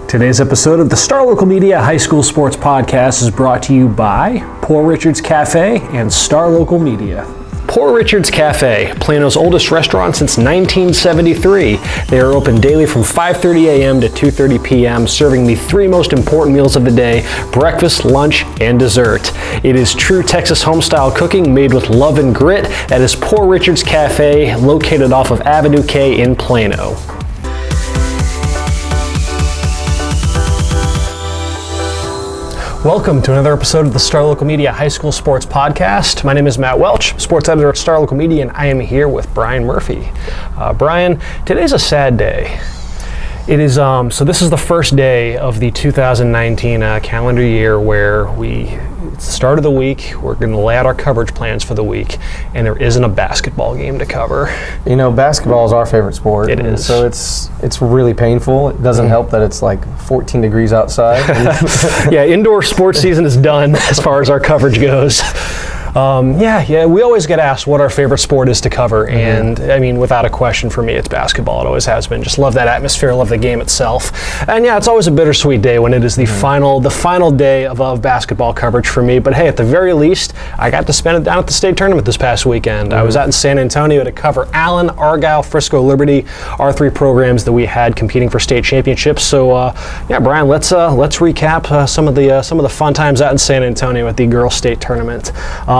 Today's episode of the Star Local Media High School Sports Podcast is brought to you by Poor Richard's Cafe and Star Local Media. Poor Richard's Cafe, Plano's oldest restaurant since 1973. They are open daily from 5:30 a.m. to 2:30 p.m., serving the three most important meals of the day: breakfast, lunch, and dessert. It is true Texas home-style cooking made with love and grit. That is Poor Richard's Cafe, located off of Avenue K in Plano. Welcome to another episode of the Star Local Media High School Sports Podcast. My name is Matt Welch, sports editor at Star Local Media, and I am here with Brian Murphy. Brian, today's a sad day. It is, so this is the first day of the 2019 calendar year where it's the start of the week, we're going to lay out our coverage plans for the week, and there isn't a basketball game to cover. You know, basketball is our favorite sport. It is. So it's really painful. It doesn't help that it's like 14 degrees outside. Yeah, indoor sports season is done as far as our coverage goes. We always get asked what our favorite sport is to cover, and I mean, without a question, for me, it's basketball. It always has been. Just love that atmosphere, love the game itself, and yeah, it's always a bittersweet day when it is the final day of basketball coverage for me. But hey, at the very least, I got to spend it down at the state tournament this past weekend. I was out in San Antonio to cover Allen, Argyle, Frisco Liberty, our three programs that we had competing for state championships. So Brian, let's recap some of the fun times out in San Antonio at the girls state tournament.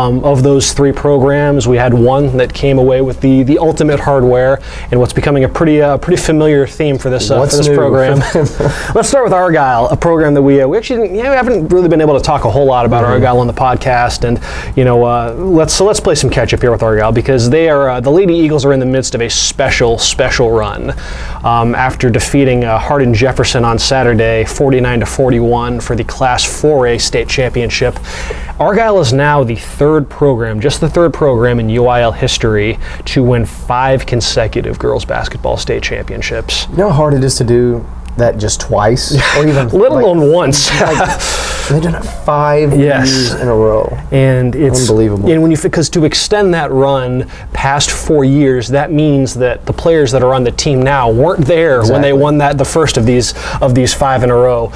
Of those three programs, we had one that came away with the ultimate hardware, and what's becoming a pretty familiar theme for this program. Let's start with Argyle, a program that we haven't really been able to talk a whole lot about Argyle on the podcast, and let's play some catch up here with Argyle, because they are the Lady Eagles are in the midst of a special run after defeating Hardin Jefferson on Saturday 49-41 for the Class 4A state championship. Argyle is now the third program in UIL history to win 5 consecutive girls basketball state championships. You know how hard it is to do that just twice, or even let alone once. They've done it 5 years in a row, and it's unbelievable. And because to extend that run past 4 years, that means that the players that are on the team now weren't there when they won the first of these 5 in a row.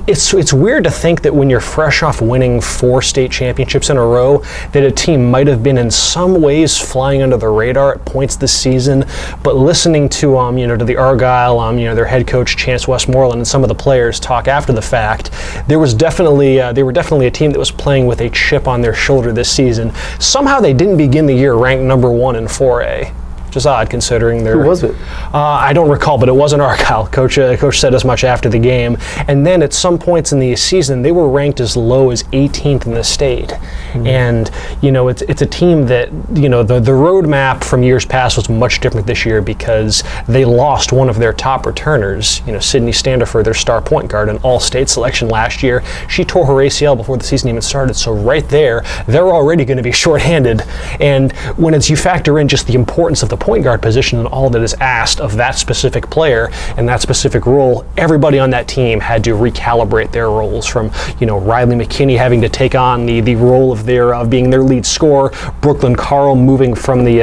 It's weird to think that when you're fresh off winning 4 state championships in a row, that a team might have been in some ways flying under the radar at points this season. But listening to to the Argyle, their head coach Chance Westmoreland and some of the players talk after the fact, they were definitely a team that was playing with a chip on their shoulder this season. Somehow they didn't begin the year ranked number 1 in 4A. Which is odd considering they're... Who was it? I don't recall, but it wasn't Argyle. Coach said as much after the game. And then at some points in the season, they were ranked as low as 18th in the state. And, it's a team that, the roadmap from years past was much different this year because they lost one of their top returners, Sydney Standifer, their star point guard, an all-state selection last year. She tore her ACL before the season even started. So right there, they're already going to be shorthanded. And when you factor in just the importance of the point guard position and all that is asked of that specific player and that specific role, everybody on that team had to recalibrate their roles, from Riley McKinney having to take on the role of being their lead scorer, Brooklyn Carl moving from the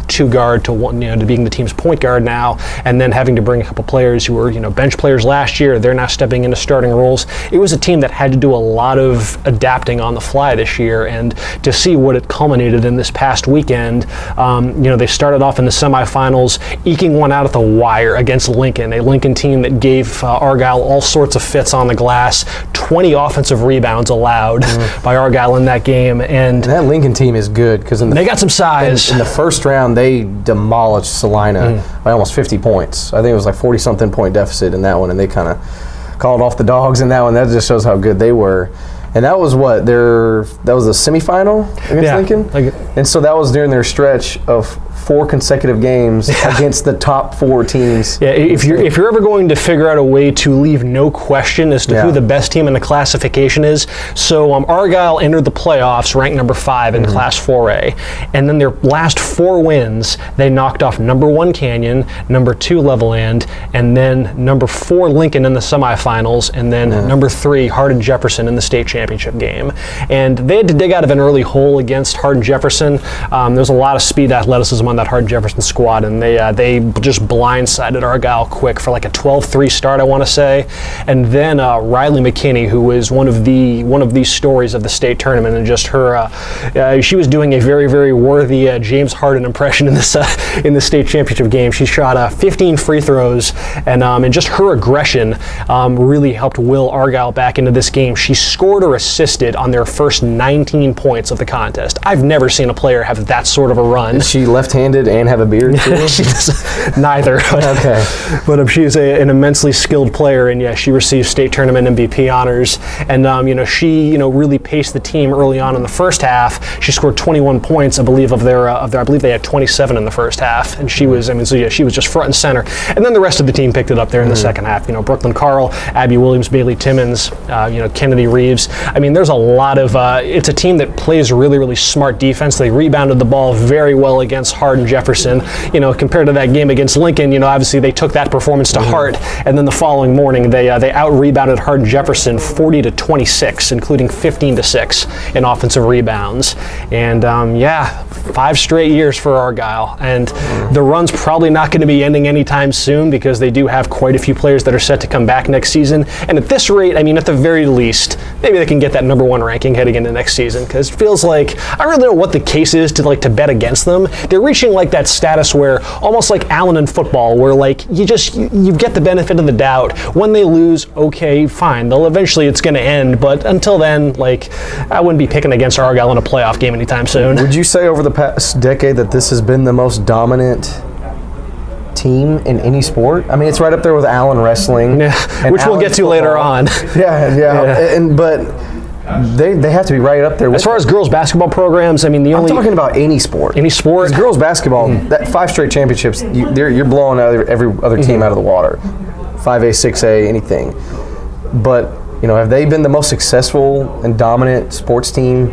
2 guard to 1 to being the team's point guard now, and then having to bring a couple players who were bench players last year. They're now stepping into starting roles. It was a team that had to do a lot of adapting on the fly this year, and to see what it culminated in this past weekend. They started off in the semifinals, eking one out at the wire against Lincoln, a Lincoln team that gave Argyle all sorts of fits on the glass. 20 offensive rebounds allowed by Argyle in that game, and that Lincoln team is good because they got some size. In the first round, they demolished Salina by almost 50 points. I think it was like 40-something point deficit in that one, and they kind of called off the dogs in that one. That just shows how good they were. And that was that was the semifinal against Lincoln? And so that was during their stretch of 4 consecutive games against the top 4 teams. Yeah, if you're ever going to figure out a way to leave no question as to who the best team in the classification is, so Argyle entered the playoffs ranked number 5 in Class 4A, and then their last 4 wins, they knocked off number 1 Canyon, number 2 Levelland, and then number 4 Lincoln in the semifinals, and then number 3 Hardin Jefferson in the state championship. championship game. And they had to dig out of an early hole against Hardin-Jefferson. There's a lot of speed, athleticism on that Hardin-Jefferson squad, and they just blindsided Argyle quick for like a 12-3 start, I want to say. And then Riley McKinney, who was one of the stories of the state tournament, and just her, she was doing a very, very worthy James Harden impression in the state championship game. She shot 15 free throws, and just her aggression really helped will Argyle back into this game. She scored or assisted on their first 19 points of the contest. I've never seen a player have that sort of a run. Is she left-handed and have a beard too? She does neither. Okay. But she's an immensely skilled player, and yeah, she received state tournament MVP honors. And she really paced the team early on in the first half. She scored 21 points, I believe, I believe they had 27 in the first half, and she was she was just front and center. And then the rest of the team picked it up there in the second half. Brooklyn Carl, Abby Williams, Bailey Timmons, Kennedy Reeves. I mean, there's a lot of. It's a team that plays really, really smart defense. They rebounded the ball very well against Hardin-Jefferson. Compared to that game against Lincoln, obviously they took that performance to heart. And then the following morning, they out-rebounded Hardin-Jefferson 40-26, including 15-6 in offensive rebounds. And 5 straight years for Argyle. And the run's probably not going to be ending anytime soon, because they do have quite a few players that are set to come back next season. And at this rate, at the very least, maybe they can get that #1 ranking heading into next season, because it feels like, I don't really know what the case is to bet against them. They're reaching like that status where, almost like Allen in football, where you get the benefit of the doubt. When they lose, okay, fine. Eventually it's going to end, but until then, I wouldn't be picking against Argyle in a playoff game anytime soon. Would you say over the past decade that this has been the most dominant team in any sport? It's right up there with Allen wrestling, which we'll get to later on. But they have to be right up there. As far as girls basketball programs, I'm talking about any sport. Any sport. 'Cause girls basketball, that 5 straight championships, you're blowing every other team out of the water. 5A, 6A, anything. But have they been the most successful and dominant sports team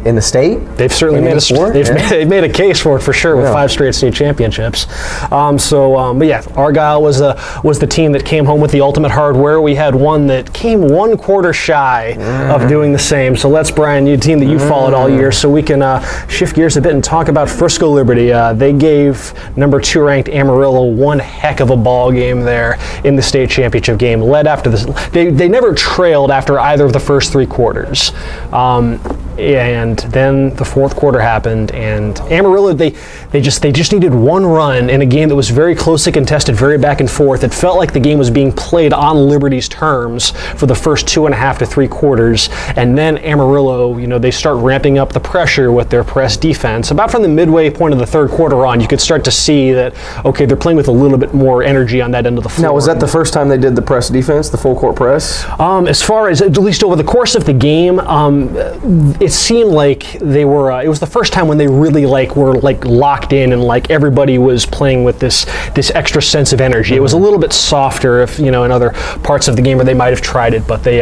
in the state? They've certainly they've made a case for it, for sure, with 5 straight state championships. Argyle was the team that came home with the ultimate hardware. We had one that came 1 quarter shy of doing the same. So let's, Brian, you team that you followed all year, so we can shift gears a bit and talk about Frisco Liberty. They gave #2 ranked Amarillo one heck of a ball game there in the state championship game. Led after this, they never trailed after either of the first 3 quarters. And then the 4th quarter happened, and Amarillo, they just needed one run in a game that was very closely contested, very back and forth. It felt like the game was being played on Liberty's terms for the first 2.5 to 3 quarters, and then Amarillo, they start ramping up the pressure with their press defense. About from the midway point of the 3rd quarter on, you could start to see that, okay, they're playing with a little bit more energy on that end of the floor. Now, was that the first time they did the press defense, the full court press? As far as, at least over the course of the game, it seemed like they were. It was the first time when they really were locked in, and everybody was playing with this extra sense of energy. It was a little bit softer, if in other parts of the game where they might have tried it, but they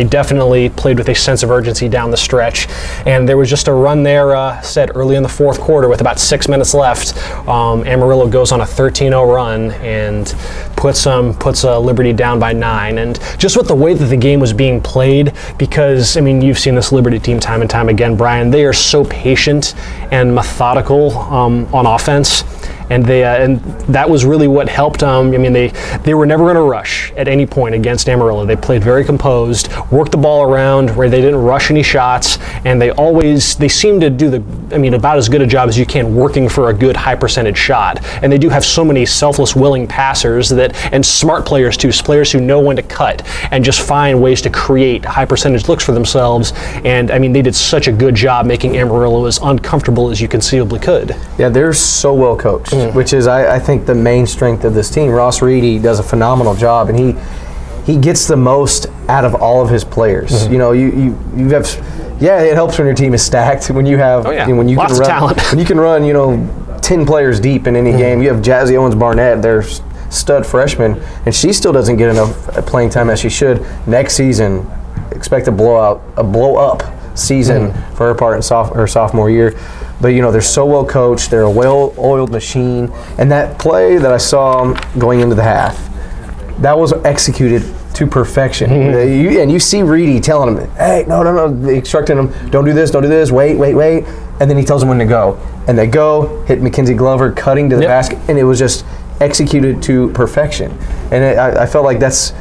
definitely played with a sense of urgency down the stretch. And there was just a run there set early in the 4th quarter with about 6 minutes left. Amarillo goes on a 13-0 run and puts Liberty down by 9. And just with the way that the game was being played, because you've seen this Liberty team time and time again, Brian, they are so patient and methodical on offense. And that was really what helped. They were never in a rush at any point against Amarillo. They played very composed, worked the ball around where they didn't rush any shots, and they seemed to do about as good a job as you can working for a good high percentage shot. And they do have so many selfless, willing passers and smart players too, players who know when to cut and just find ways to create high percentage looks for themselves. And they did such a good job making Amarillo as uncomfortable as you conceivably could. Yeah, they're so well coached. Which is, I think, the main strength of this team. Ross Reedy does a phenomenal job, and he gets the most out of all of his players. You have, it helps when your team is stacked. When you have, when you lots can of run, talent. when you can run, 10 players deep in any game. You have Jazzy Owens Barnett, their stud freshman, and she still doesn't get enough playing time as she should. Next season, expect a blow up season for her part in her sophomore year. But, they're so well coached. They're a well-oiled machine. And that play that I saw going into the half, that was executed to perfection. And you see Reedy telling them, hey, no, instructing them, don't do this, wait. And then he tells them when to go. And they go, hit Mackenzie Glover, cutting to the basket, and it was just executed to perfection. And I felt like that's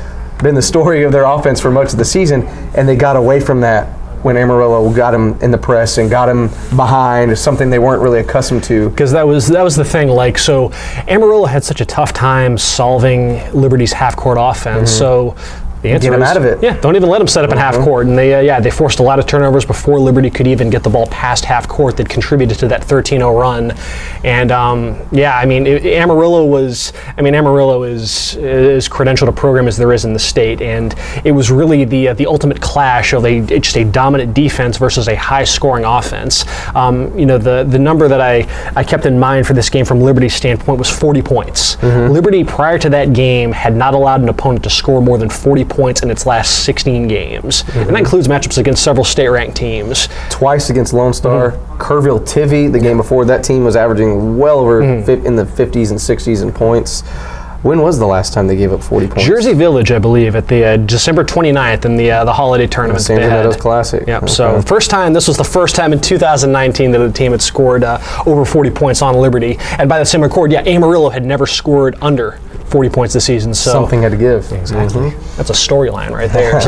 been the story of their offense for much of the season, and they got away from that when Amarillo got him in the press and got him behind, something they weren't really accustomed to. Because that was the thing. Like, so Amarillo had such a tough time solving Liberty's half-court offense. So the answer Get him is, out of it. Yeah, don't even let them set up in half court. And they forced a lot of turnovers before Liberty could even get the ball past half court that contributed to that 13-0 run. And Amarillo is as credentialed a program as there is in the state, and it was really the ultimate clash of just a dominant defense versus a high-scoring offense. The number that I kept in mind for this game from Liberty's standpoint was 40 points. Liberty, prior to that game, had not allowed an opponent to score more than 40 points in its last 16 games. And that includes matchups against several state-ranked teams. Twice against Lone Star. Kerrville Tivy, the game before, that team was averaging well over in the 50s and 60s in points. When was the last time they gave up 40 points? Jersey Village, I believe, at the December 29th in the holiday tournament. San Benito's Classic. Yep. So this was the first time in 2019 that the team had scored over 40 points on Liberty. And by the same accord, Amarillo had never scored under 40 points this season. So something had to give. Exactly. That's a storyline right there.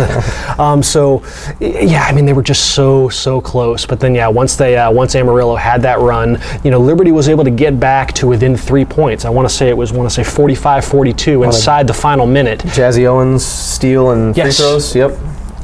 They were just so close. But then, once Amarillo had that run, Liberty was able to get back to within 3 points. I want to say 45-42 inside the final minute. Jazzy Owens steal and free throws. Yep.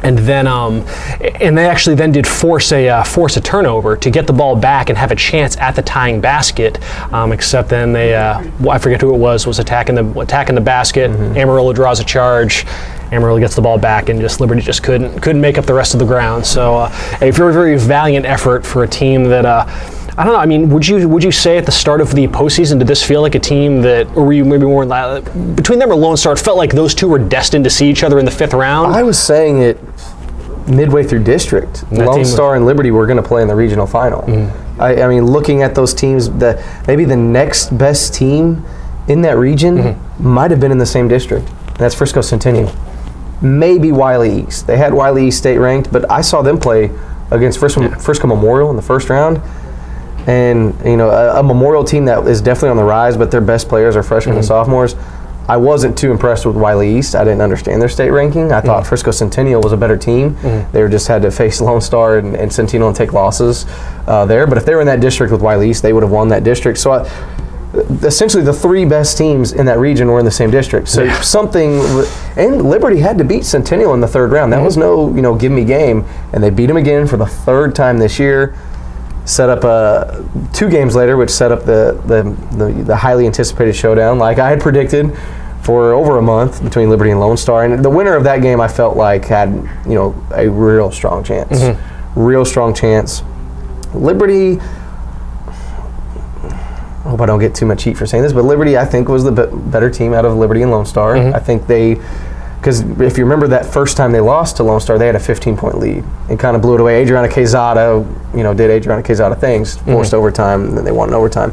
And then, and they actually then did force a turnover to get the ball back and have a chance at the tying basket. Except then they, I forget who it was attacking the basket. Amarillo draws a charge. Amarillo gets the ball back, and Liberty just couldn't make up the rest of the ground. So a very, very valiant effort for a team that. I don't know. I mean, would you say at the start of the postseason, did this feel like a team that, or were you maybe more between them or Lone Star? It felt like those two were destined to see each other in the 5th round. I was saying it midway through district. Lone Star and Liberty were going to play in the regional final. I mean, looking at those teams, maybe the next best team in that region might have been in the same district. That's Frisco Centennial. Maybe Wiley East. They had Wiley East state ranked, but I saw them play against Frisco Memorial in the first round. And, a Memorial team that is definitely on the rise, but their best players are freshmen and sophomores. I wasn't too impressed with Wiley East. I didn't understand their state ranking. I thought Frisco Centennial was a better team. They just had to face Lone Star and Centennial and take losses there. But if they were in that district with Wiley East, they would have won that district. So essentially the 3 best teams in that region were in the same district. So and Liberty had to beat Centennial in the 3rd round. That was no, give me game. And they beat them again for the 3rd time this year. Set up 2 games later, which set up the highly anticipated showdown, like I had predicted, for over a month between Liberty and Lone Star. And the winner of that game, I felt like had a real strong chance. Real strong chance. Liberty. I hope I don't get too much heat for saying this, but Liberty, I think, was the better team out of Liberty and Lone Star. I think because if you remember that first time they lost to Lone Star, they had a 15-point lead and kind of blew it away. Adriana Quezada, did Adriana Quezada things, forced overtime, and then they won in overtime.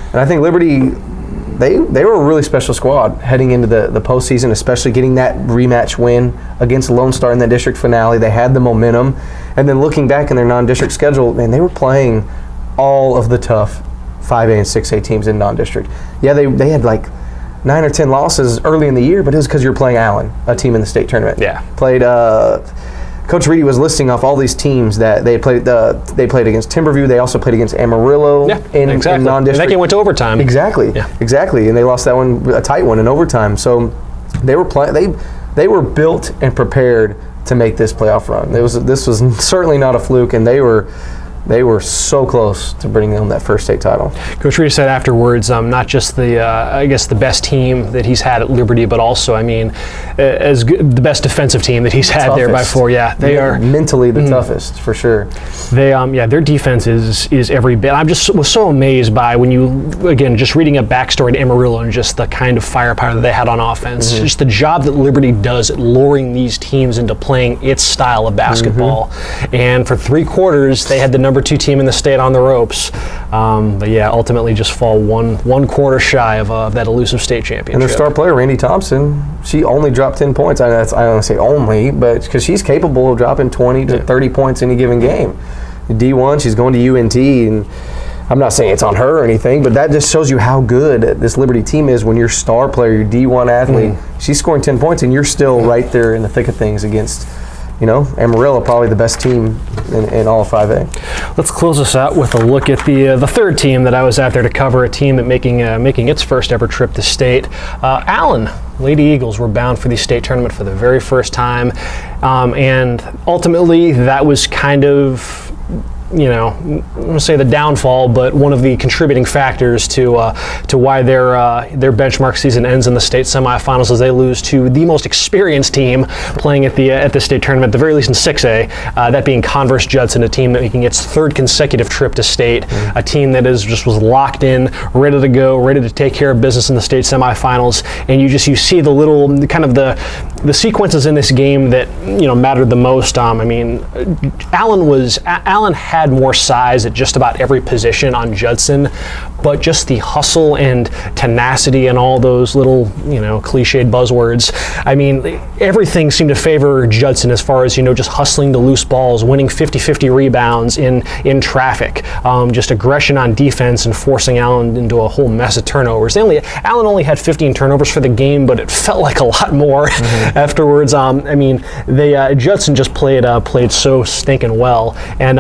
And I think Liberty, they were a really special squad heading into the postseason, especially getting that rematch win against Lone Star in the district finale. They had the momentum. And then looking back in their non-district schedule, man, they were playing all of the tough 5A and 6A teams in non-district. Yeah, they had like 9 or 10 losses early in the year, but it was because you're playing Allen, a team in the state tournament. Yeah. Played. Coach Reedy was listing off all these teams that they played. They played against Timberview. They also played against Amarillo in non-district. And that game went to overtime. Exactly. Yeah. Exactly. And they lost that one, a tight one, in overtime. So they were they were built and prepared to make this playoff run. This was certainly not a fluke, and they were so close to bringing home that first state title. Coach Reedy said afterwards, not just the best team that he's had at Liberty, but also, as good, the best defensive team that he's had there by 4. Yeah, they are mentally the toughest for sure. They, their defense is every bit. Was so amazed by when just reading a backstory to Amarillo and just the kind of firepower that they had on offense. Just the job that Liberty does at luring these teams into playing its style of basketball. And for 3 quarters, they had the number number 2 team in the state on the ropes. But yeah, ultimately just fall one quarter shy of that elusive state championship. And their star player, Randy Thompson, she only dropped 10 points. I don't say only, but because she's capable of dropping 20 to 30 points any given game. D1, she's going to UNT, and I'm not saying it's on her or anything, but that just shows you how good this Liberty team is when your star player, your D1 athlete, she's scoring 10 points, and you're still right there in the thick of things against, Amarillo, probably the best team in all of 5A. Let's close this out with a look at the third team that I was out there to cover, a team that making its first ever trip to state. Allen Lady Eagles were bound for the state tournament for the very first time, and ultimately that was kind of, I'm going to say the downfall, but one of the contributing factors to why their benchmark season ends in the state semifinals as they lose to the most experienced team playing at the state tournament, at the very least in 6A, that being Converse Judson, a team that making its 3rd consecutive trip to state, a team that was locked in, ready to go, ready to take care of business in the state semifinals, and you see the little kind of the sequences in this game that mattered the most. Allen had more size at just about every position on Judson, but just the hustle and tenacity and all those little, cliched buzzwords. Everything seemed to favor Judson as far as, just hustling to loose balls, winning 50-50 rebounds in traffic, just aggression on defense and forcing Allen into a whole mess of turnovers. Allen only had 15 turnovers for the game, but it felt like a lot more afterwards. Judson just played so stinking well, and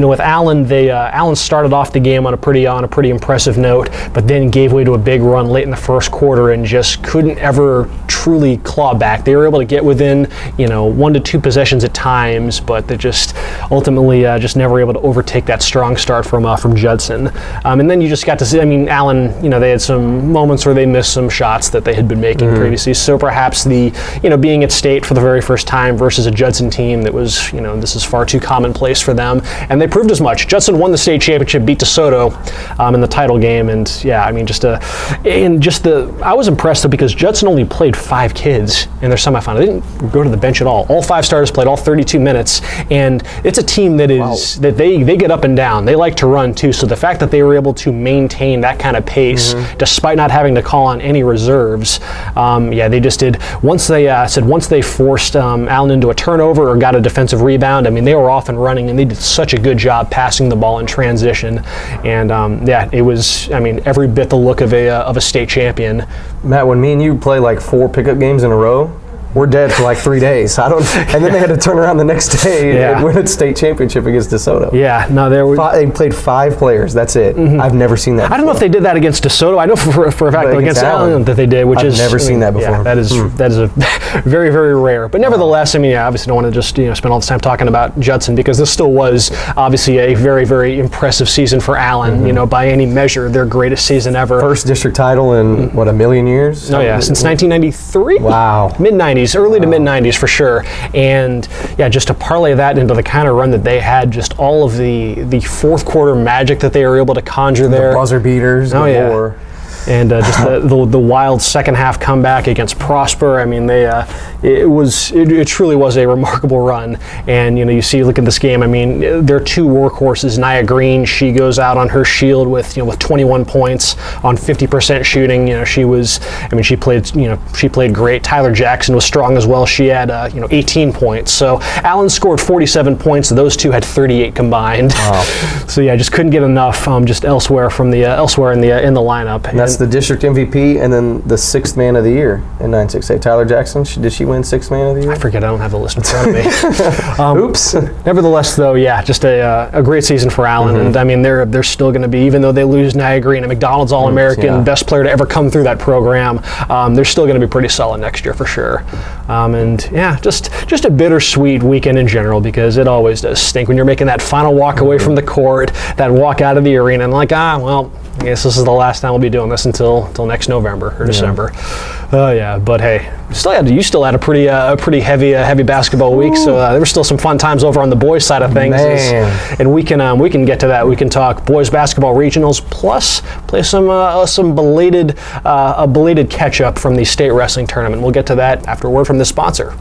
with Allen, Allen started off the game on a pretty impressive note, but then gave way to a big run late in the first quarter and just couldn't ever truly claw back. They were able to get within 1 to 2 possessions at times, but they just ultimately just never able to overtake that strong start from Judson. And then you just got to see, Allen, they had some moments where they missed some shots that they had been making previously. So perhaps being at state for the very first time versus a Judson team that was, this is far too commonplace for them, and they proved as much. Judson won the state championship, beat DeSoto in the title game, and I was impressed though, because Judson only played 5 kids in their semifinal. They didn't go to the bench at all. All 5 starters played all 32 minutes, and it's a team that is that they get up and down. They like to run too. So the fact that they were able to maintain that kind of pace despite not having to call on any reserves, they just did. Once they forced Allen into a turnover or got a defensive rebound, they were off and running, and they did such a good job passing the ball in transition, and it was every bit the look of a state champion. Matt, when me and you play like 4 pickup games in a row, we're dead for like 3 days. And then they had to turn around the next day and win a state championship against DeSoto. Yeah, no, they played 5 players. That's it. I've never seen that before. I don't know if they did that against DeSoto. I know for a fact that against Allen that they did, which I've never seen that before. Yeah, that is a very, very rare. But nevertheless, obviously don't want to just spend all this time talking about Judson, because this still was obviously a very, very impressive season for Allen. By any measure, their greatest season ever. First district title in what, a million years? Oh yeah, since 1993. Wow. Mid-90s, early to mid-90s for sure. And just to parlay that into the kind of run that they had, just all of the fourth quarter magic that they were able to conjure there. The buzzer beaters. Oh yeah. And just the wild second half comeback against Prosper. It truly was a remarkable run. And you look at this game. Their 2 workhorses, Nia Green, she goes out on her shield with 21 points on 50% shooting. She played great. Tyler Jackson was strong as well. She had 18 points. So Allen scored 47 points. Those 2 had 38 combined. Wow. So just couldn't get enough just elsewhere in the lineup. And that's the district MVP, and then the 6th man of the year in 9-6A. Tyler Jackson, did she win 6th man of the year? I forget, I don't have the list in front of me. Oops. Nevertheless, though, just a great season for Allen, and they're still going to be, even though they lose Nia Green, a McDonald's All-American, best player to ever come through that program, they're still going to be pretty solid next year for sure. Just a bittersweet weekend in general, because it always does stink when you're making that final walk away from the court, that walk out of the arena, and I guess this is the last time we'll be doing this until next November or December. But hey, you still had a pretty heavy basketball week. So there were still some fun times over on the boys side of things, and we can get to that. We can talk boys basketball regionals, plus play some belated catch up from the state wrestling tournament. We'll get to that after a word from this sponsor.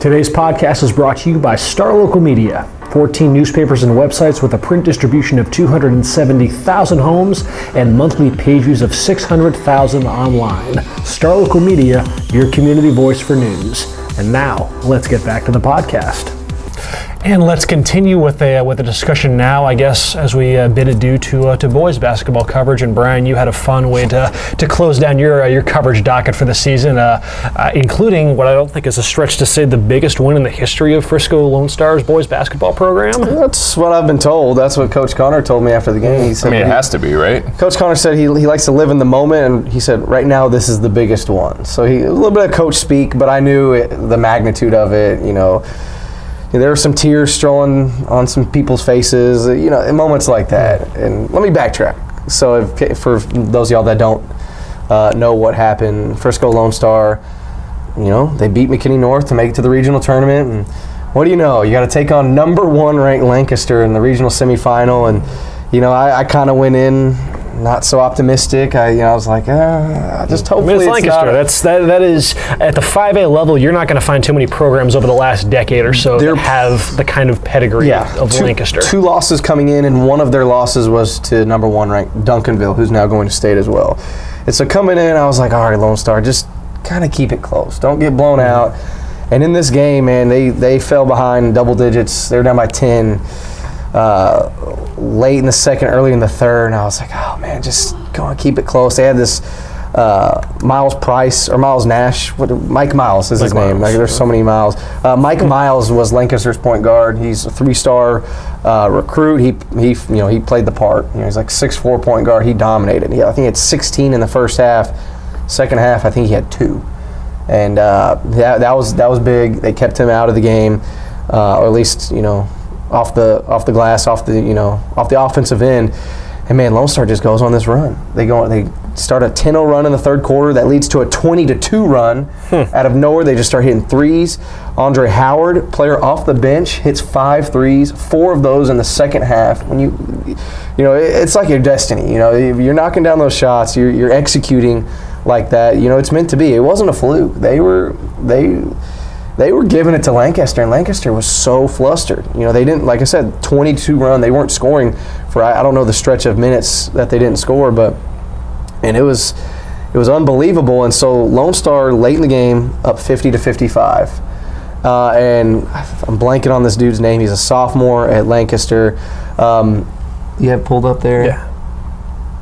Today's podcast is brought to you by Star Local Media. 14 newspapers and websites with a print distribution of 270,000 homes and monthly page views of 600,000 online. Star Local Media, your community voice for news. And now, let's get back to the podcast. And let's continue with a discussion now, I guess, as we bid adieu to boys basketball coverage. And Brian, you had a fun way to close down your coverage docket for the season, including what I don't think is a stretch to say the biggest win in the history of Frisco Lone Star's boys basketball program. That's what I've been told. That's what Coach Connor told me after the game. He said, it has to be, right? Coach Connor said he likes to live in the moment, and he said, right now, this is the biggest one. So a little bit of coach speak, but I knew the magnitude of it, There were some tears strolling on some people's faces, in moments like that. And let me backtrack. So for those of y'all that don't know what happened, Frisco Lone Star, they beat McKinney North to make it to the regional tournament. And what do you know? You got to take on number 1 ranked Lancaster in the regional semifinal. And, I kind of went in not so optimistic. I was like, just hopefully it's Lancaster. That is at the 5A level. You're not going to find too many programs over the last decade or so that have the kind of pedigree of Lancaster. 2 losses coming in, and one of their losses was to number 1 ranked Duncanville, who's now going to state as well. And so coming in, I was like, all right, Lone Star, just kind of keep it close. Don't get blown out. And in this game, man, they fell behind double digits. They were down by 10. Late in the second, early in the third, and I was like, oh man, just go and keep it close. They had this Miles Nash, Mike Miles is his name. Like, there's so many Miles. Mike Miles was Lancaster's point guard. He's a 3-star recruit. He played the part. He's like 6'4" point guard. He dominated. I think he had 16 in the first half. Second half, I think he had 2. And that was big. They kept him out of the game, or at least off the glass, off the offensive end. And man, Lone Star just goes on this run. They start a 10-0 run in the third quarter that leads to a 20-2 run. Out of nowhere, they just start hitting threes. Andre Howard, player off the bench, hits 5 threes, 4 of those in the second half. When it's like your destiny. You're knocking down those shots, you're executing like that. It's meant to be. It wasn't a fluke. They were giving it to Lancaster, and Lancaster was so flustered. They didn't, like I said, 22 run. They weren't scoring for, I don't know the stretch of minutes that they didn't score, and it was unbelievable. And so Lone Star late in the game up 50-55, and I'm blanking on this dude's name. He's a sophomore at Lancaster. You have pulled up there? Yeah.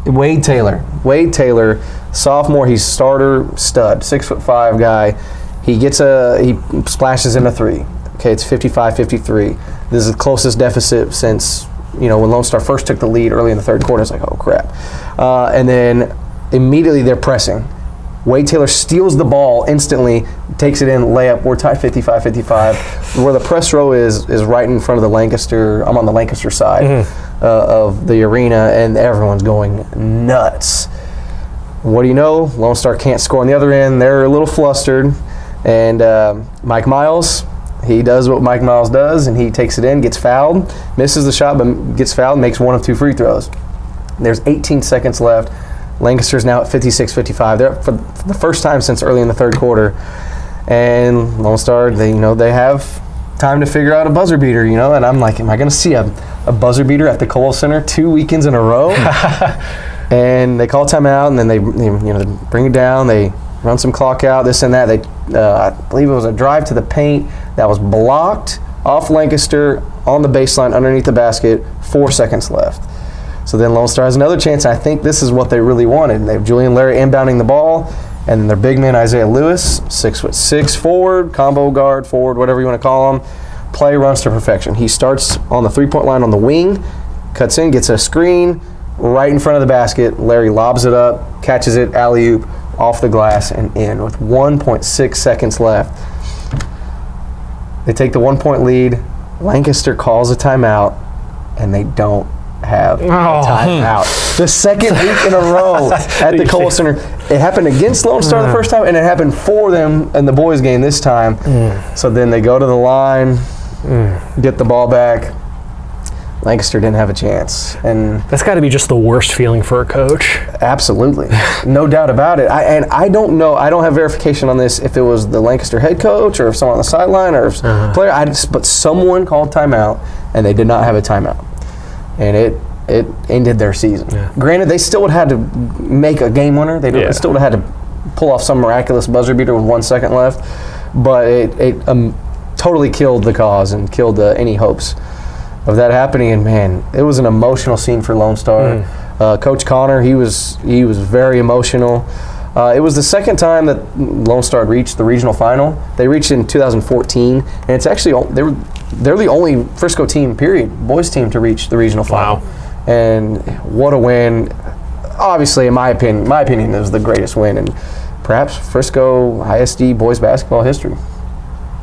Wade Taylor, sophomore. He's starter stud, 6'5" guy. He splashes in a 3. Okay, it's 55-53. This is the closest deficit since, when Lone Star first took the lead early in the third quarter. It's like, oh crap. And then immediately they're pressing. Wade Taylor steals the ball instantly, takes it in, layup. We're tied 55-55. Where the press row is right in front of the Lancaster. I'm on the Lancaster side of the arena, and everyone's going nuts. What do you know? Lone Star can't score on the other end. They're a little flustered. And Mike Miles, he does what Mike Miles does, and he takes it in, gets fouled, misses the shot, but gets fouled, makes 1 of 2 free throws. There's 18 seconds left. Lancaster's now at 56-55. They're up for the first time since early in the third quarter. And Lone Star, they have time to figure out a buzzer beater, And I'm like, am I going to see a buzzer beater at the Kohl Center 2 weekends in a row? And they call timeout, and then they bring it down. They run some clock out, this and that. I believe it was a drive to the paint that was blocked off Lancaster on the baseline underneath the basket, 4 seconds left. So then Lone Star has another chance. I think this is what they really wanted. They have Julian Larry inbounding the ball, and then their big man Isaiah Lewis, 6'6" forward, combo guard, forward, whatever you want to call him. Play runs to perfection. He starts on the 3-point line on the wing, cuts in, gets a screen right in front of the basket. Larry lobs it up, catches it, alley-oop, off the glass and in with 1.6 seconds left. They take the 1-point lead. Lancaster calls a timeout, and they don't have a timeout. The second week in a row at the Kohl Center. It happened against Lone Star the first time, and it happened for them in the boys' game this time. So then they go to the line, get the ball back. Lancaster didn't have a chance. And That's got to be just the worst feeling for a coach. absolutely, no doubt about it. I don't know. I don't have verification on this if it was the Lancaster head coach or if someone on the sideline or if player. But someone called timeout, and they did not have a timeout, and it ended their season. Yeah. Granted, they still would have had to make a game winner. They still would have had to pull off some miraculous buzzer beater with 1 second left, but it totally killed the cause and killed any hopes of that happening. And man, it was an emotional scene for Lone Star. Coach Connor, he was very emotional. It was the second time that Lone Star reached the regional final. They reached it in 2014, and it's actually they're the only Frisco team, period, boys team, to reach the regional final. Wow. And what a win! Obviously, in my opinion, it was the greatest win in perhaps Frisco ISD boys basketball history.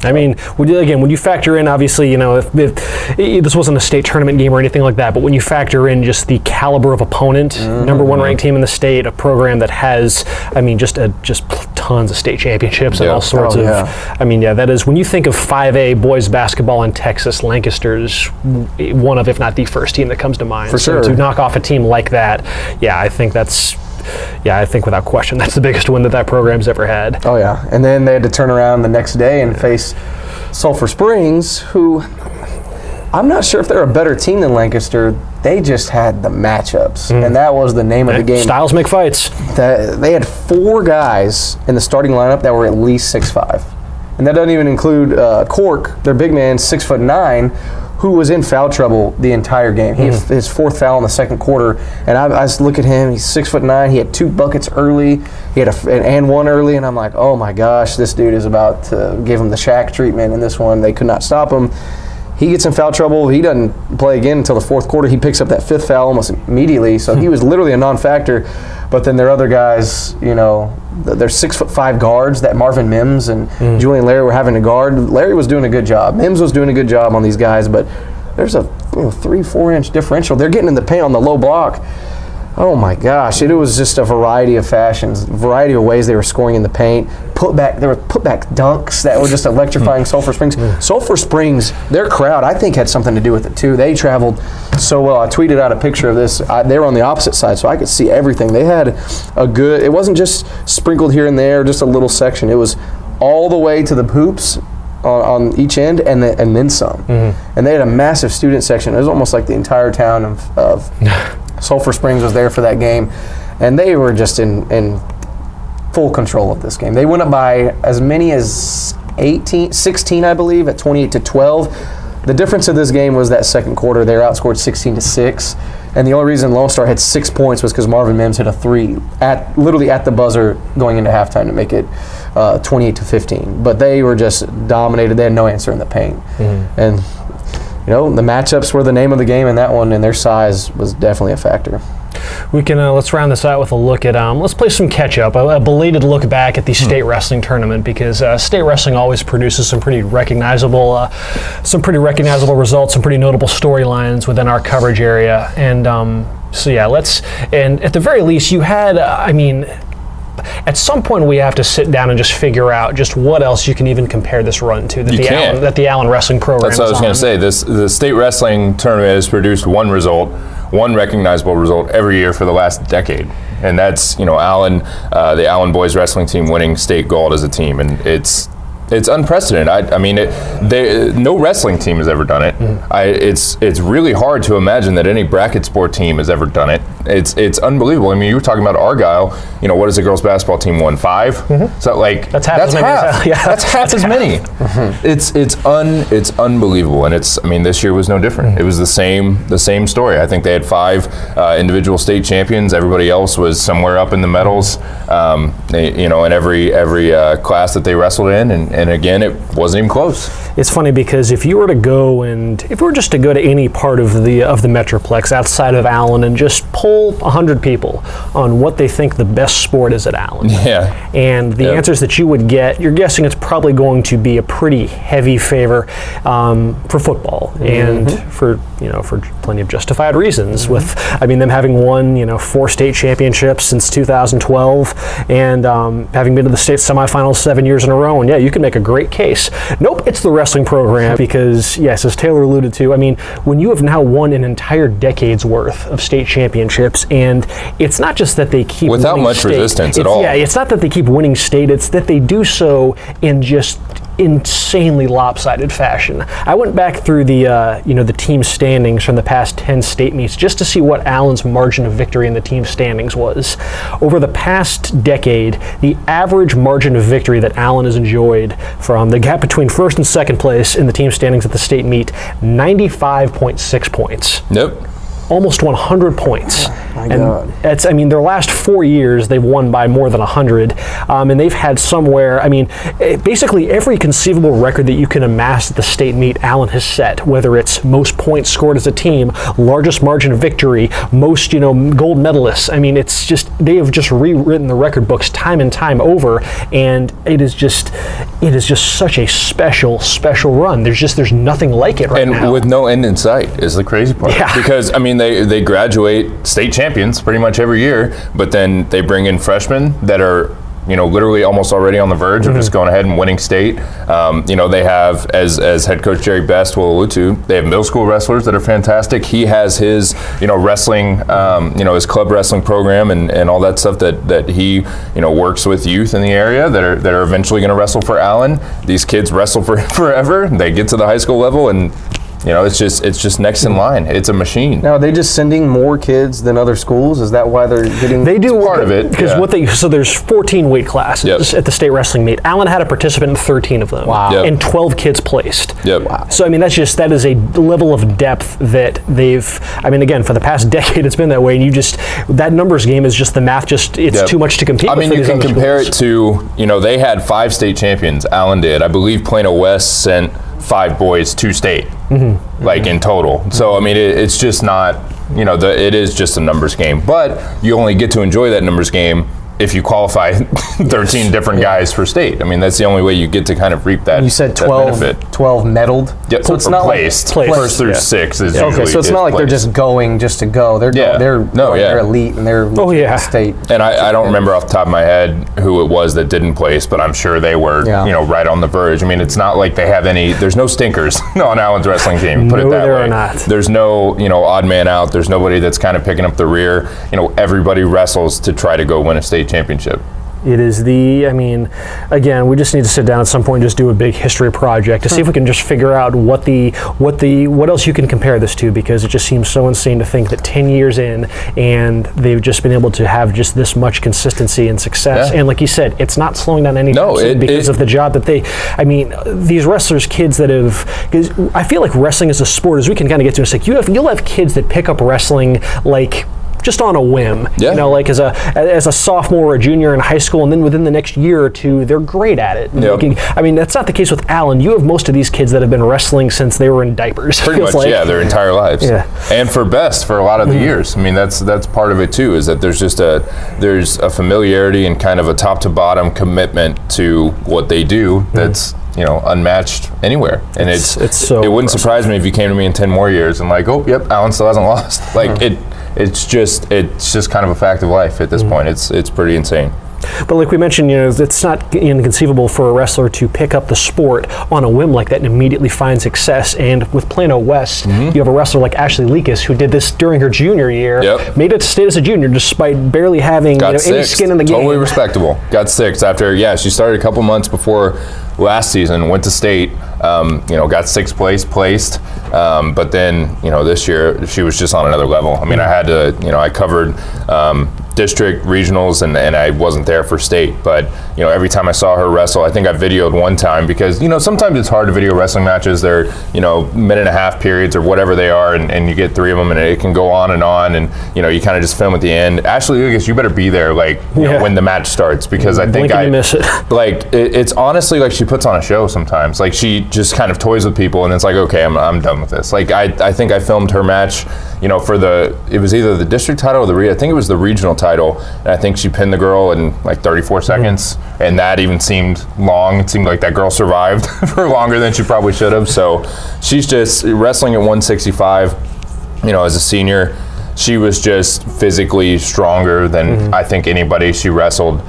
I mean, when you factor in, obviously, if this wasn't a state tournament game or anything like that, but when you factor in just the caliber of opponent, number one ranked team in the state, a program that has, just tons of state championships and all sorts of. That is, when you think of 5A boys basketball in Texas, Lancaster's one of, if not the first team that comes to mind. For sure. To knock off a team like that, I think that's. Yeah, I think without question that's the biggest win that program's ever had. Oh yeah, and then they had to turn around the next day and face Sulphur Springs, who I'm not sure if they're a better team than Lancaster. They just had the matchups, and that was the name of the game. Styles make fights. They had 4 guys in the starting lineup that were at least 6'5", and that doesn't even include Cork, their big man, 6'9", who was in foul trouble the entire game. He had his 4th foul in the second quarter, and I just look at him. He's 6'9". He had 2 buckets early. He had and one early, and I'm like, oh my gosh, this dude is about to give him the Shaq treatment. In this one, they could not stop him. He gets in foul trouble. He doesn't play again until the 4th quarter. He picks up that 5th foul almost immediately, so he was literally a non-factor. But then their other guys, they're 6'5" guards that Marvin Mims and Julian Larry were having to guard. Larry was doing a good job. Mims was doing a good job on these guys, but there's a 3-4 inch differential. They're getting in the paint on the low block. Oh my gosh, it was just a variety of fashions, variety of ways they were scoring in the paint. There were putback dunks that were just electrifying Sulphur Springs. Sulphur Springs, their crowd, I think, had something to do with it too. They traveled so well. I tweeted out a picture of this. They were on the opposite side, so I could see everything. They had it wasn't just sprinkled here and there, just a little section. It was all the way to the hoops on each end and then some. And they had a massive student section. It was almost like the entire town of Sulphur Springs was there for that game, and they were just in full control of this game. They went up by as many as 16, I believe, at 28-12. The difference of this game was that second quarter. They were outscored 16-6, and the only reason Lone Star had 6 points was because Marvin Mims hit a 3 literally at the buzzer going into halftime to make it 28-15. But they were just dominated. They had no answer in the paint, and the matchups were the name of the game in that one, and their size was definitely a factor. We can let's round this out with a look at let's play some catch up, a belated look back at the state wrestling tournament, because state wrestling always produces some pretty recognizable results, some pretty notable storylines within our coverage area, and and at the very least you had at some point we have to sit down and just figure out just what else you can even compare this run to that the Allen Wrestling Program. That's what I was going to say. The state wrestling tournament has produced one recognizable result every year for the last decade, and that's the Allen boys wrestling team winning state gold as a team, and it's unprecedented. No wrestling team has ever done it. It's really hard to imagine that any bracket sport team has ever done it. It's unbelievable. You were talking about Argyle. What does the girls basketball team won? 5? So that's half as many. That's half as many. It's unbelievable, and this year was no different. It was the same story. I think they had 5 individual state champions. Everybody else was somewhere up in the medals. In every class that they wrestled in, and again, it wasn't even close. It's funny because if you were just to go to any part of the Metroplex outside of Allen and just poll 100 people on what they think the best sport is at Allen, and the answers that you would get, you're guessing it's probably going to be a pretty heavy favor for football and for plenty of justified reasons with, I mean, them having won, 4 state championships since 2012 and having been to the state semifinals 7 years in a row. And yeah, you can make a great case. Nope, it's the wrestling program because, yes, as Taylor alluded to, I mean, when you have now won an entire decade's worth of state championships, and it's not just that they keep without winning much state, resistance at all. Yeah, it's not that they keep winning state, it's that they do so in just insanely lopsided fashion. I went back through the team standings from the past 10 state meets just to see what Allen's margin of victory in the team standings was. Over the past decade, the average margin of victory that Allen has enjoyed from the gap between first and second place in the team standings at the state meet, 95.6 points. Yep. Almost 100 points. My God. That's, I mean, their last 4 years, they've won by more than 100. And they've had somewhere, I mean, basically every conceivable record that you can amass at the state meet, Allen has set, whether it's most points scored as a team, largest margin of victory, most, gold medalists. I mean, it's just, they have just rewritten the record books time and time over. And it is just such a special run. There's nothing like it right now. And with no end in sight is the crazy part. Yeah. Because, I mean, they graduate state champions pretty much every year, but then they bring in freshmen that are, literally almost already on the verge of just going ahead and winning state. They have, as head coach Jerry Best will allude to, they have middle school wrestlers that are fantastic. He has his, wrestling, his club wrestling program and all that stuff that he, works with youth in the area that are eventually going to wrestle for Allen. These kids wrestle for forever. They get to the high school level and it's just next in line. It's a machine. Now, are they just sending more kids than other schools? Is that why they're getting? They do part of it because so there's 14 weight classes at the state wrestling meet. Allen had a participant in 13 of them. Wow. Yep. And 12 kids placed. Yep. Wow. So I mean that is a level of depth that they've. I mean, again, for the past decade, it's been that way. And that numbers game is just the math. It's too much to compete. I mean, with you can compare schools. it to they had 5 state champions. Allen did. I believe Plano West sent 5 boys to state, in total. So I mean, it's just not, it is just a numbers game. But you only get to enjoy that numbers game if you qualify 13 different guys for state. I mean, that's the only way you get to kind of reap that. You said that 12 benefit. Yep. So it's not placed. like First through 6 is okay. So it's not like they're just going just to go. They're elite and they're state. And I don't remember off the top of my head who it was that didn't place, but I'm sure they were right on the verge. I mean, it's not like they have there's no stinkers on Allen's wrestling team. Put it that way. There are not. There's no odd man out. There's nobody that's kind of picking up the rear. Everybody wrestles to try to go win a state championship. It is again, we just need to sit down at some point and just do a big history project to see if we can just figure out what else you can compare this to, because it just seems so insane to think that 10 years in and they've just been able to have just this much consistency and success. Yeah. And like you said, it's not slowing down anytime soon because of the job that these wrestlers, kids that have, because I feel like wrestling as a sport, as we can kind of get to in a sec, you'll have kids that pick up wrestling just on a whim, like as a sophomore or a junior in high school, and then within the next year or two, they're great at it. Yep. I mean, that's not the case with Allen. You have most of these kids that have been wrestling since they were in diapers. Pretty much, their entire lives. Yeah. And for a lot of the years. I mean, that's part of it too, is that there's a familiarity and kind of a top to bottom commitment to what they do that's unmatched anywhere. And it wouldn't surprise me if you came to me in 10 more years and Allen still hasn't lost. It's just kind of a fact of life at this point. It's pretty insane. But like we mentioned, it's not inconceivable for a wrestler to pick up the sport on a whim like that and immediately find success. And with Plano West, you have a wrestler like Ashley Leakus who did this during her junior year, made it to state as a junior despite barely having any skin in the game. Totally respectable. Got 6 after, she started a couple months before last season, went to state, got 6th place placed, but then, this year she was just on another level. I mean, I had to, I covered district regionals and I wasn't there for state, but every time I saw her wrestle, I think I videoed one time because sometimes it's hard to video wrestling matches. They're minute and a half periods or whatever they are, and you get 3 of them and it can go on and you kind of just film at the end. Ashley, I guess you better be there when the match starts, because I think I miss it. It's honestly like she puts on a show sometimes. Like she just kind of toys with people and it's like, okay, I'm done with this. I think I filmed her match for it was either the district title or I think it was the regional title, and I think she pinned the girl in 34 seconds, and that even seemed long. It seemed like that girl survived for longer than she probably should have. So she's just wrestling at 165. as a senior, she was just physically stronger than I think anybody she wrestled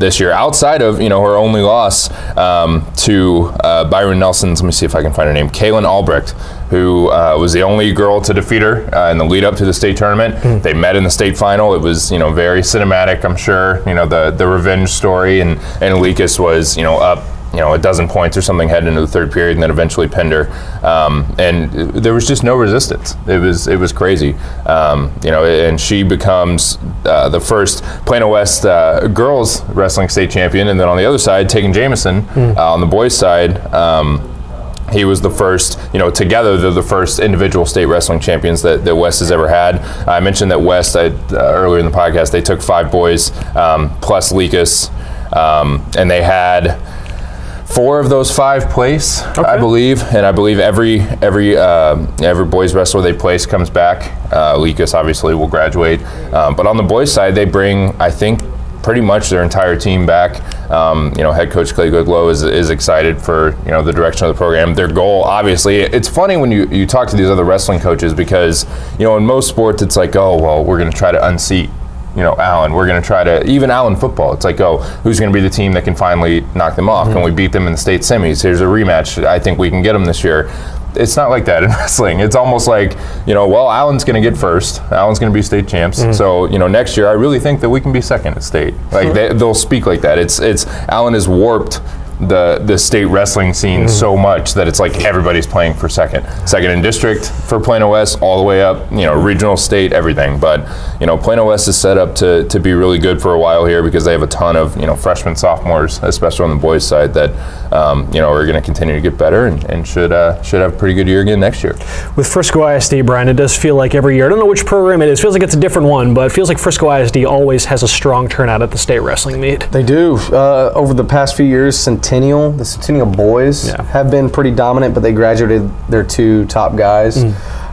this year. Outside of, her only loss to Byron Nelson's, let me see if I can find her name, Kaylin Albrecht, who was the only girl to defeat her in the lead up to the state tournament. They met in the state final. It was, very cinematic, I'm sure. The revenge story, and Likas was, up a dozen points or something heading into the third period, and then eventually pinned her. And there was just no resistance. It was crazy. And she becomes the first Plano West girls wrestling state champion. And then on the other side, Tegan Jamison on the boys' side. He was the first, together they're the first individual state wrestling champions that West has ever had. I mentioned that West, earlier in the podcast, they took 5 boys plus Likas, and they had 4 of those 5 place, I believe, and I believe every boys wrestler they place comes back. Likas obviously will graduate, but on the boys side, they bring, I think, pretty much their entire team back. Head coach Clay Goodlow is excited for the direction of the program. Their goal, obviously, it's funny when you talk to these other wrestling coaches because in most sports it's like, oh well, we're going to try to unseat Allen. We're going to try to, even Allen football, it's like, oh, who's going to be the team that can finally knock them off? Can we beat them in the state semis? Here's a rematch. I think we can get them this year. It's not like that in wrestling. It's almost like, well, Allen's going to get first. Allen's going to be state champs. So, next year, I really think that we can be second at state. Like, they'll speak like that. It's Allen has warped the state wrestling scene so much that it's like everybody's playing for second in district for Plano West, all the way up, regional, state, everything. But Plano West is set up to be really good for a while here because they have a ton of freshmen, sophomores, especially on the boys' side, that are going to continue to get better and should have a pretty good year again next year. With Frisco ISD, Brian, it does feel like every year, I don't know which program it is, feels like it's a different one, but it feels like Frisco ISD always has a strong turnout at the state wrestling meet. They do. Over the past few years, the Centennial boys have been pretty dominant, but they graduated their 2 top guys.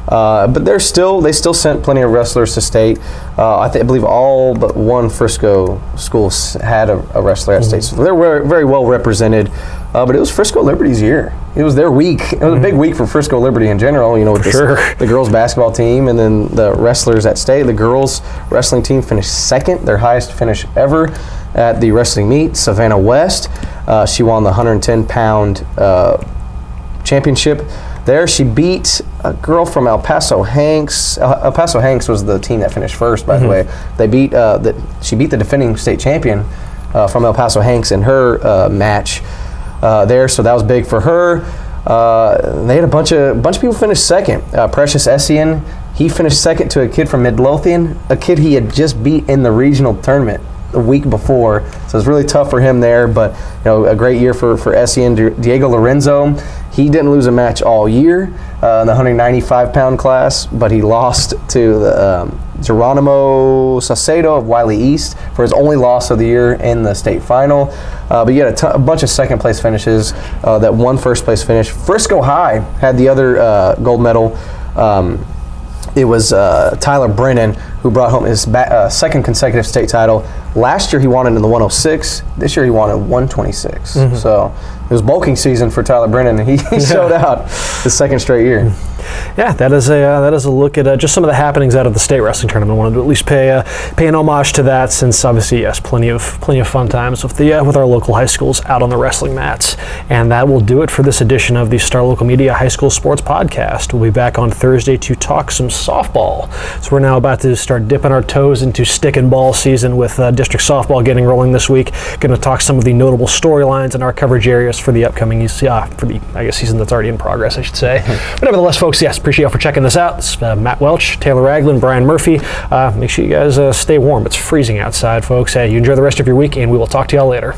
But they still sent plenty of wrestlers to state. I believe all but one Frisco school had a wrestler at state, so they're very well represented. But it was Frisco Liberty's year. It was their week. It was a big week for Frisco Liberty in general. With the girls basketball team and then the wrestlers at state. The girls wrestling team finished 2nd, their highest finish ever at the wrestling meet. Savannah West, she won the 110-pound championship. There, she beat a girl from El Paso Hanks. El Paso Hanks was the team that finished first, by the way. They she beat the defending state champion from El Paso Hanks in her match there, so that was big for her. They had a bunch of people finish 2nd. Precious Essien, he finished 2nd to a kid from Midlothian, a kid he had just beat in the regional tournament the week before, so it's really tough for him there. But a great year for Essien. Diego Lorenzo, he didn't lose a match all year in the 195-pound class, but he lost to the Geronimo Saucedo of Wiley East for his only loss of the year in the state final. But you had a bunch of second-place finishes. That one first-place finish. Frisco High had the other gold medal. It was Tyler Brennan who brought home his 2nd consecutive state title. Last year he won it in the 106. This year he won it 126. So it was bulking season for Tyler Brennan, and he showed out his 2nd straight year. Yeah, that is a look at just some of the happenings out of the state wrestling tournament. I wanted to at least pay an homage to that, since obviously, yes, plenty of fun times with our local high schools out on the wrestling mats. And that will do it for this edition of the Star Local Media High School Sports Podcast. We'll be back on Thursday to talk some softball. So we're now about to start dipping our toes into stick and ball season with district softball getting rolling this week. Going to talk some of the notable storylines in our coverage areas for the upcoming season that's already in progress, I should say. But nevertheless, folks, yes, appreciate you all for checking this out. This is Matt Welch, Taylor Ragland, Brian Murphy. Make sure you guys stay warm. It's freezing outside, folks. Hey, you enjoy the rest of your week, and we will talk to y'all later.